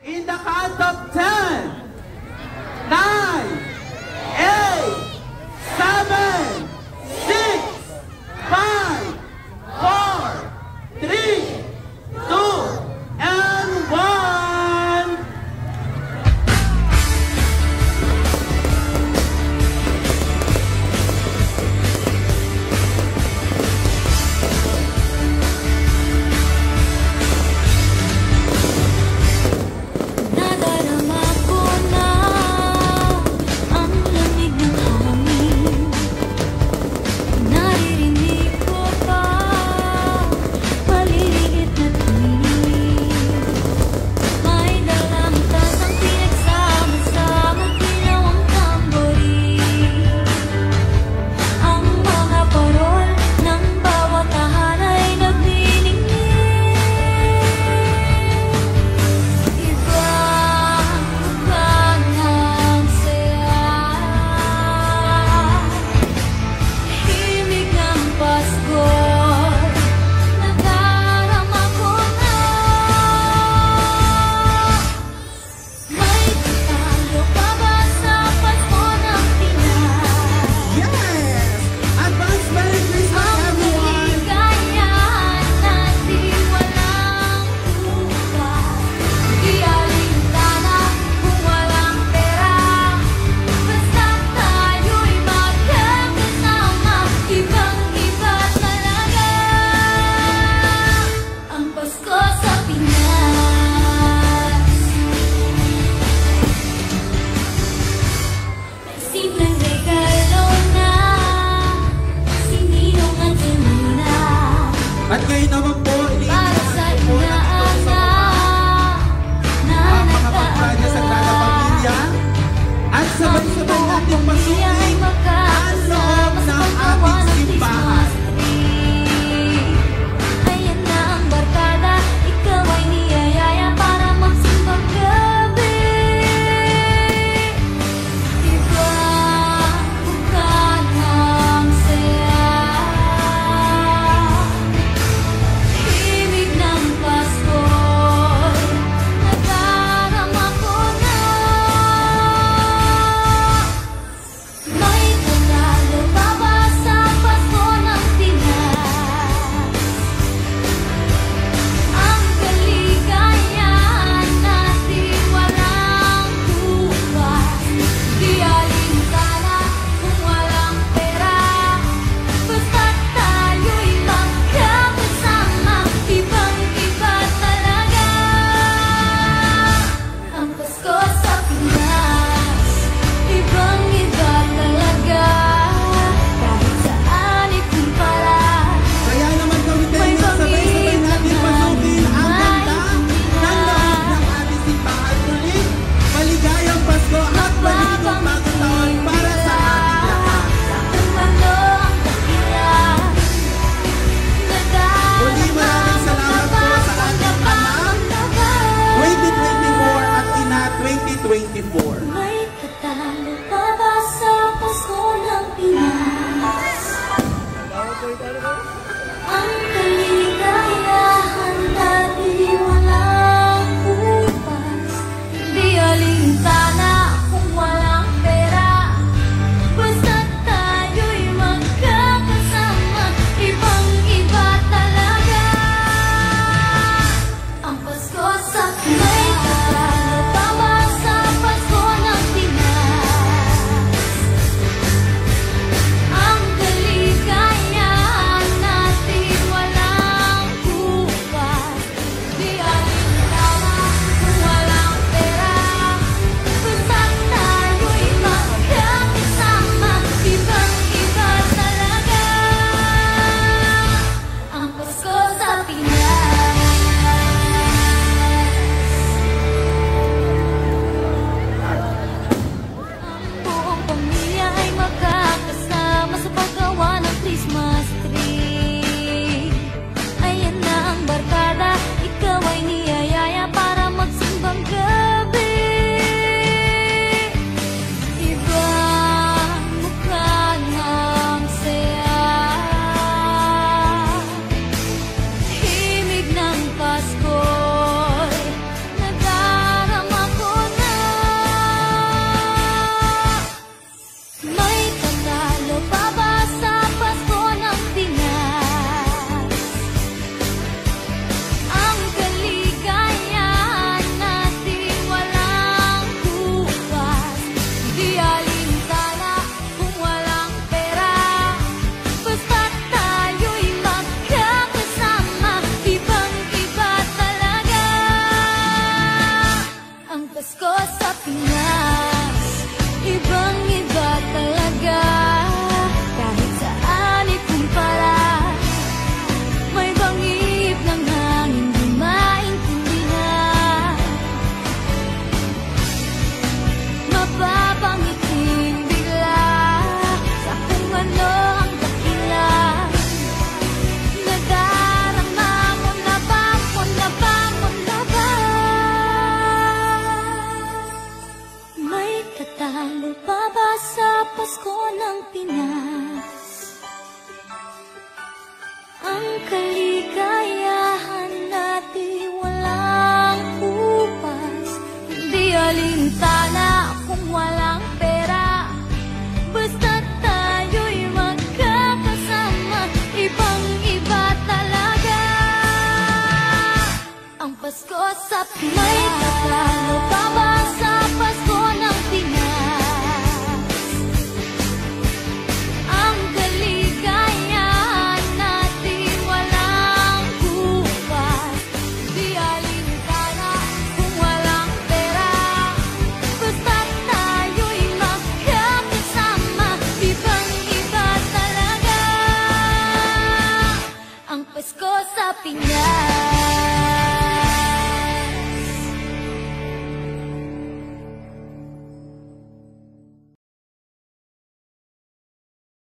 In the count of 10, 9, 8, 7, 6, 5, 4, 3, 2, and 1. Nadarama ko na ang lamig ng hangin. Naririnig ko pa paliliit na tinig. May dalang tasang pinagsama-sama, ginawang tamborin. Ang mga parol ng bawat tahan ay nagniningning. Ibang saya, himig ng Pasko, nadarama ko na. May tatalo pa ba sa Pasko ng Pinas? Yes! Advance Merry Christmas, Ang everyone! kaligayahan natin walang hubas. Di alintana kung walang pera, basta tayo'y magkakasama. Ibang-iba talaga ang Pasko sa Pinas. May simpleng regalo na sininong at sinina. At ngayon naman po, Para sa inaanak na ang mga kampanya sa Sagrada Pamilya at sabay-sabay natin pasukin ang loob ng ating simbahan. Ayan na ang barkada, ikaw ay niyayaya para magsimbang gabi. Ibang ng saya, himig ng Pasko, nadarama ko na. May tatalo pa ba sa Pasko ng Pinas? Ang kaligayahan natin walang hubas. Di alintana kung walang pera, basta't tayo'y magkakasama. Ibang-iba talaga ang Pasko sa Pinas. Ibang-iba talaga, kahit saan ikumpara. Kaya naman gawin tayo sabay-sabay natin pasukin ang ganda ng loob ng ating simbahan. Muli, maligayang Pasko at maligayang bagong taon para sa ating lahat. Tumalo ang dakilan, Muli, maraming salamat po sa ating Ama 2024 at Ina 2024. May tatalo pa ba sa Pasko ng Pinas? Ang kaligayahan natin walang hubas. Di alintana kung walang pera, basta't tayo'y magkakasama. Ibang-iba talaga ang Pasko sa Pinas. May tatalo pa ba sa Pasko ng Pinas? Ang kaligayahan natin alintana kung walang pera. Basta tayo'y magkakasama, ibang-iba talaga ang Pasko sa Pinas. May tatalo pa ba sa Pasko ng Pinas? Ang kaligayahan natin walang bukas. Di alintana kung walang pera. Basta tayo'y magkakasama, ibang-iba talaga ang Pasko sa Pinas.